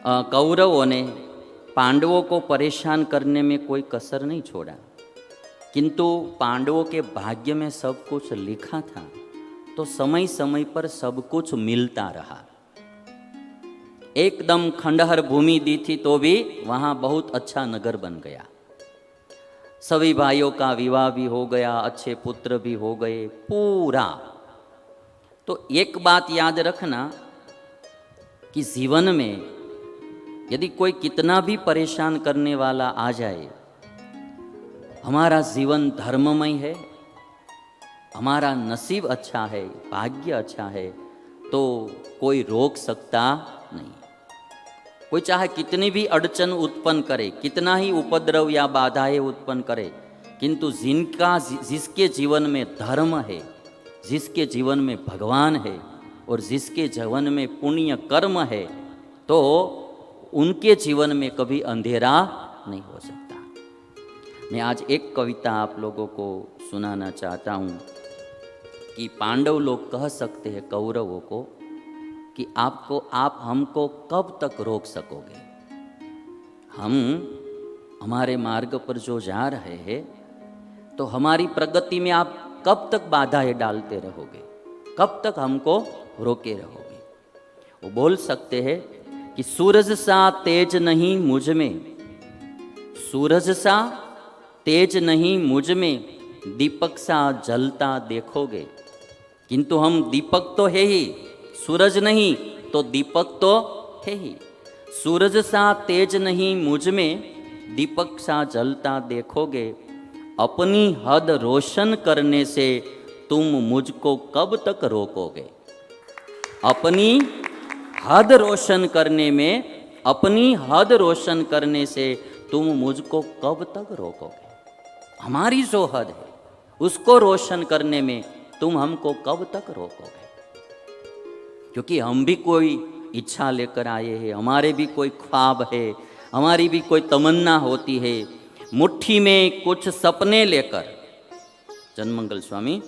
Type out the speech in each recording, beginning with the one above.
कौरवों ने पांडवों को परेशान करने में कोई कसर नहीं छोड़ा, किंतु पांडवों के भाग्य में सब कुछ लिखा था, तो समय समय पर सब कुछ मिलता रहा। एकदम खंडहर भूमि दी थी तो भी वहाँ बहुत अच्छा नगर बन गया। सभी भाइयों का विवाह भी हो गया, अच्छे पुत्र भी हो गए पूरा। तो एक बात याद रखना कि जीवन में यदि कोई कितना भी परेशान करने वाला आ जाए, हमारा जीवन धर्ममय है, हमारा नसीब अच्छा है, भाग्य अच्छा है, तो कोई रोक सकता नहीं। कोई चाहे कितनी भी अड़चन उत्पन्न करे, कितना ही उपद्रव या बाधाएं उत्पन्न करे, किंतु जिसके जीवन में धर्म है, जिसके जीवन में भगवान है और जिसके जीवन में पुण्य कर्म है, तो उनके जीवन में कभी अंधेरा नहीं हो सकता। मैं आज एक कविता आप लोगों को सुनाना चाहता हूँ कि पांडव लोग कह सकते हैं कौरवों को कि आप हमको कब तक रोक सकोगे? हम हमारे मार्ग पर जो जा रहे हैं, तो हमारी प्रगति में आप कब तक बाधाएं डालते रहोगे? कब तक हमको रोके रहोगे? वो बोल सकते हैं कि सूरज सा तेज नहीं मुझ में, सूरज सा तेज नहीं मुझ में, दीपक सा जलता देखोगे। किंतु हम दीपक तो है ही, सूरज नहीं तो दीपक तो है ही। सूरज सा तेज नहीं मुझ में, दीपक सा जलता देखोगे। अपनी हद रोशन करने से तुम मुझको कब तक रोकोगे? अपनी हद रोशन करने में, अपनी हद रोशन करने से तुम मुझको कब तक रोकोगे? हमारी जो हद है उसको रोशन करने में तुम हमको कब तक रोकोगे? क्योंकि हम भी कोई इच्छा लेकर आए हैं, हमारे भी कोई ख्वाब है, हमारी भी कोई तमन्ना होती है। मुट्ठी में कुछ सपने लेकर, जनमंगल स्वामी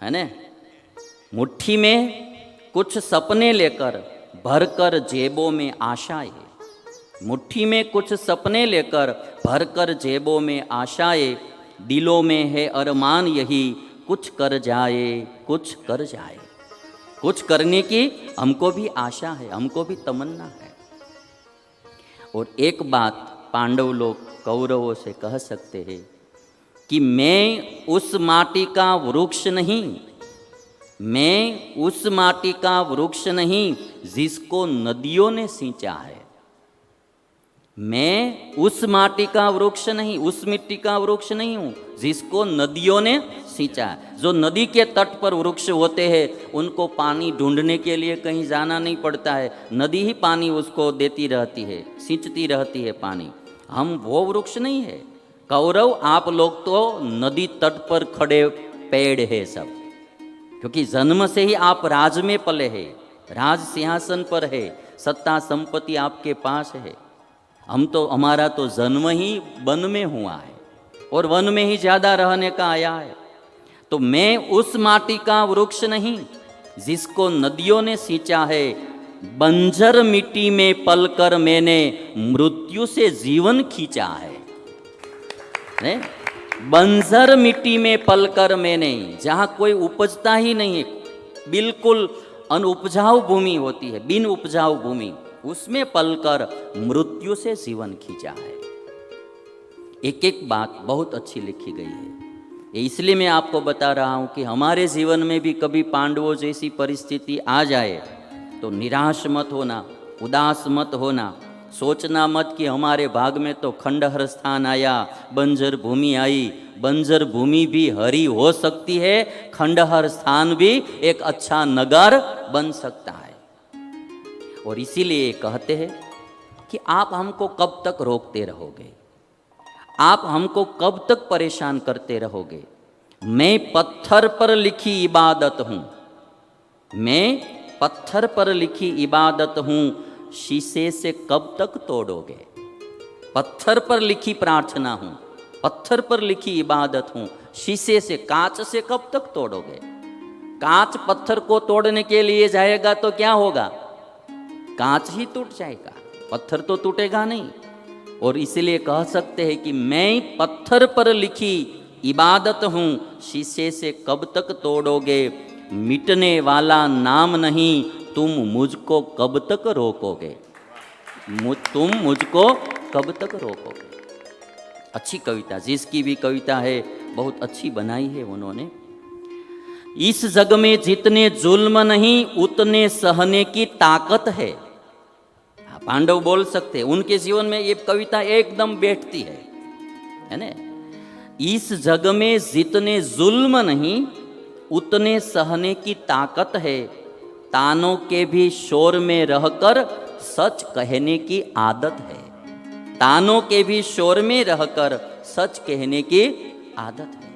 है ना, मुट्ठी में कुछ सपने लेकर भरकर जेबों में आशाएं, मुट्ठी में कुछ सपने लेकर भरकर जेबों में आशाएं, दिलों में है अरमान यही कुछ कर जाए, कुछ कर जाए। कुछ करने की हमको भी आशा है, हमको भी तमन्ना है। और एक बात पांडव लोग कौरवों से कह सकते हैं कि मैं उस माटी का वृक्ष नहीं, मैं उस माटी का वृक्ष नहीं जिसको नदियों ने सींचा है। मैं उस माटी का वृक्ष नहीं, उस मिट्टी का वृक्ष नहीं हूं जिसको नदियों ने सींचा है। जो नदी के तट पर वृक्ष होते हैं उनको पानी ढूंढने के लिए कहीं जाना नहीं पड़ता है, नदी ही पानी उसको देती रहती है, सींचती रहती है पानी। हम वो वृक्ष नहीं है। कौरव आप लोग तो नदी तट पर खड़े पेड़ है सब, क्योंकि जन्म से ही आप राज में पले हैं, राज सिंहासन पर है, सत्ता संपत्ति आपके पास है। हम तो, हमारा तो जन्म ही वन में हुआ है और वन में ही ज्यादा रहने का आया है। तो मैं उस माटी का वृक्ष नहीं जिसको नदियों ने सींचा है। बंजर मिट्टी में पलकर मैंने मृत्यु से जीवन खींचा है। बंजर मिट्टी में पलकर मैंने, जहाँ कोई उपजता ही नहीं है, बिल्कुल अनुपजाऊ भूमि होती है, बिन उपजाऊ भूमि, उसमें पलकर मृत्यु से जीवन खींचा है। एक एक बात बहुत अच्छी लिखी गई है। इसलिए मैं आपको बता रहा हूं कि हमारे जीवन में भी कभी पांडवों जैसी परिस्थिति आ जाए तो निराश मत होना, उदास मत होना, सोचना मत कि हमारे भाग में तो खंडहर स्थान आया, बंजर भूमि आई। बंजर भूमि भी हरी हो सकती है, खंडहर स्थान भी एक अच्छा नगर बन सकता है। और इसीलिए कहते हैं कि आप हमको कब तक रोकते रहोगे? आप हमको कब तक परेशान करते रहोगे? मैं पत्थर पर लिखी इबादत हूं, मैं पत्थर पर लिखी इबादत हूं, शीशे से कब तक तोड़ोगे? पत्थर पर लिखी प्रार्थना हूं, पत्थर पर लिखी इबादत हूं, शीशे से, कांच से कब तक तोड़ोगे? कांच पत्थर को तोड़ने के लिए जाएगा तो क्या होगा? कांच ही टूट जाएगा। पत्थर तो टूटेगा नहीं। और इसलिए कह सकते हैं कि मैं पत्थर पर लिखी इबादत हूँ, शीशे से कब तक तोड़ोगे, मिटने वाला नाम नहीं, तुम मुझको कब तक रोकोगे, तुम मुझको कब तक रोकोगे। अच्छी कविता, जिसकी भी कविता है बहुत अच्छी बनाई है उन्होंने। इस जग में जितने जुल्म नहीं उतने सहने की ताकत है। पांडव बोल सकते हैं, उनके जीवन में ये कविता एकदम बैठती है ना। इस जग में जितने जुल्म नहीं उतने सहने की ताकत है, तानों के भी शोर में रहकर सच कहने की आदत है। तानों के भी शोर में रहकर सच कहने की आदत है।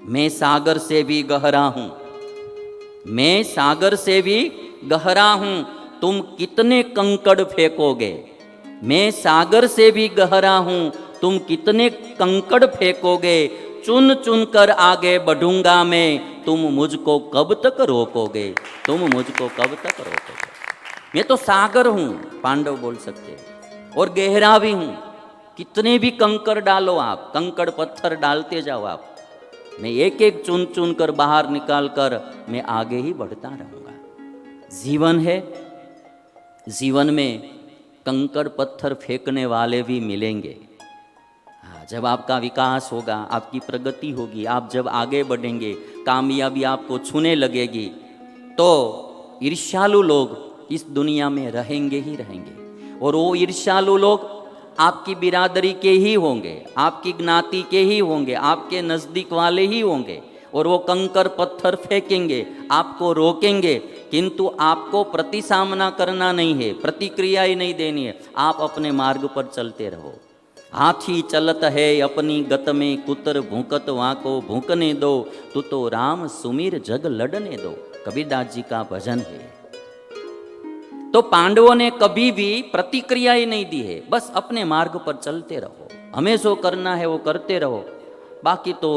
मैं सागर से भी गहरा हूं, मैं सागर से भी गहरा हूं, तुम कितने कंकड़ फेंकोगे। मैं सागर से भी गहरा हूं, तुम कितने कंकड़ फेंकोगे, चुन चुन कर आगे बढ़ूंगा मैं, तुम मुझको कब तक रोकोगे, तुम मुझको कब तक रोकोगे। मैं तो सागर हूं, पांडव बोल सकते हैं, और गहरा भी हूं। कितने भी कंकड़ डालो आप, कंकड़ पत्थर डालते जाओ आप, मैं एक एक चुन चुन कर बाहर निकाल कर मैं आगे ही बढ़ता रहूंगा। जीवन है, जीवन में कंकड़ पत्थर फेंकने वाले भी मिलेंगे। हाँ, जब आपका विकास होगा, आपकी प्रगति होगी, आप जब आगे बढ़ेंगे, कामयाबी आपको छूने लगेगी, तो ईर्ष्यालु लोग इस दुनिया में रहेंगे ही रहेंगे। और वो ईर्ष्यालु लोग आपकी बिरादरी के ही होंगे, आपकी ज्ञाति के ही होंगे, आपके नज़दीक वाले ही होंगे। और वो कंकर पत्थर फेंकेंगे, आपको रोकेंगे, किंतु आपको प्रति सामना करना नहीं है, प्रतिक्रिया ही नहीं देनी है। आप अपने मार्ग पर चलते रहो। हाथी चलत है अपनी गत में, कुतर भूकत वहाँ को भूकने दो, तू तो राम सुमीर जग लड़ने दो, कबीरदास जी का भजन है। तो पांडवों ने कभी भी प्रतिक्रिया ही नहीं दी है, बस अपने मार्ग पर चलते रहो, हमें जो करना है वो करते रहो, बाकी तो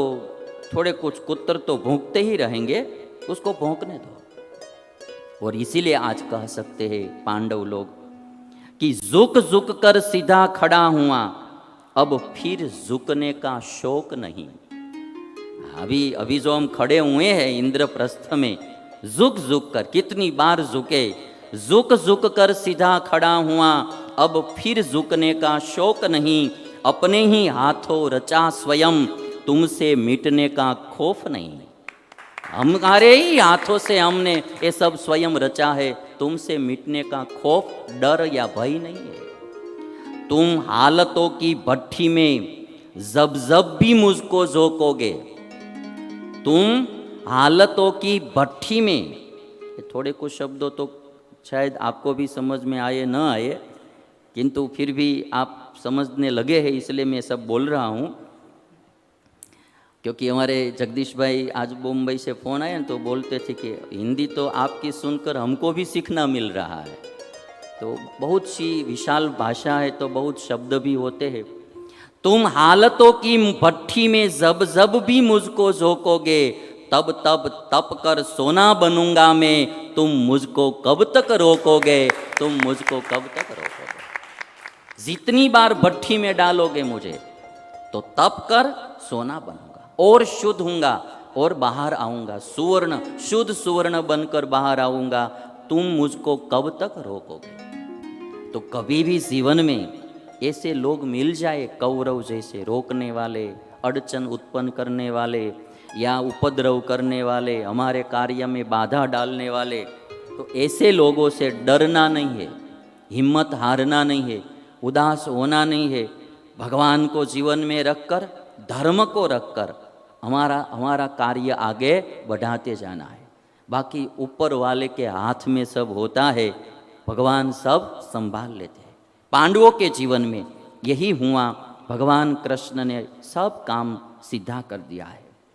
थोड़े कुछ कुत्तर तो भौंकते ही रहेंगे, उसको भौंकने दो। और इसीलिए आज कह सकते हैं पांडव लोग कि झुक झुक कर सीधा खड़ा हुआ, अब फिर झुकने का शौक नहीं। अभी जो हम खड़े हुए हैं इंद्रप्रस्थ में, झुक झुक कर, कितनी बार झुके, झुक झुक कर सीधा खड़ा हुआ, अब फिर झुकने का शौक नहीं, अपने ही हाथों रचा स्वयं, तुमसे मिटने का खौफ नहीं। हमारे ही हाथों से हमने ये सब स्वयं रचा है, तुमसे मिटने का खौफ, डर या भय नहीं है। तुम हालतों की भट्ठी में जब जब भी मुझको झोंकोगे, तुम हालतों की भट्ठी में, ये थोड़े कुछ शब्दों तो शायद आपको भी समझ में आए न आए, किंतु फिर भी आप समझने लगे हैं, इसलिए मैं सब बोल रहा हूँ। क्योंकि हमारे जगदीश भाई आज मुंबई से फ़ोन आया तो बोलते थे कि हिंदी तो आपकी सुनकर हमको भी सीखना मिल रहा है। तो बहुत सी विशाल भाषा है, तो बहुत शब्द भी होते हैं। तुम हालतों की भट्ठी में जब जब भी मुझको झोंकोगे, तब तब तप कर सोना बनूंगा मैं, तुम मुझको कब तक रोकोगे, तुम मुझको कब तक रोकोगे। जितनी बार भट्ठी में डालोगे मुझे, तो तप कर सोना बनूंगा और शुद्ध होऊंगा और बाहर आऊंगा, सुवर्ण, शुद्ध सुवर्ण बनकर बाहर आऊंगा, तुम मुझको कब तक रोकोगे। तो कभी भी जीवन में ऐसे लोग मिल जाए, कौरव जैसे, रोकने वाले, अड़चन उत्पन्न करने वाले या उपद्रव करने वाले, हमारे कार्य में बाधा डालने वाले, तो ऐसे लोगों से डरना नहीं है, हिम्मत हारना नहीं है, उदास होना नहीं है। भगवान को जीवन में रखकर, धर्म को रखकर हमारा कार्य आगे बढ़ाते जाना है। बाकी ऊपर वाले के हाथ में सब होता है, भगवान सब संभाल लेते हैं। पांडवों के जीवन में यही हुआ, भगवान कृष्ण ने सब काम सीधा कर दिया है।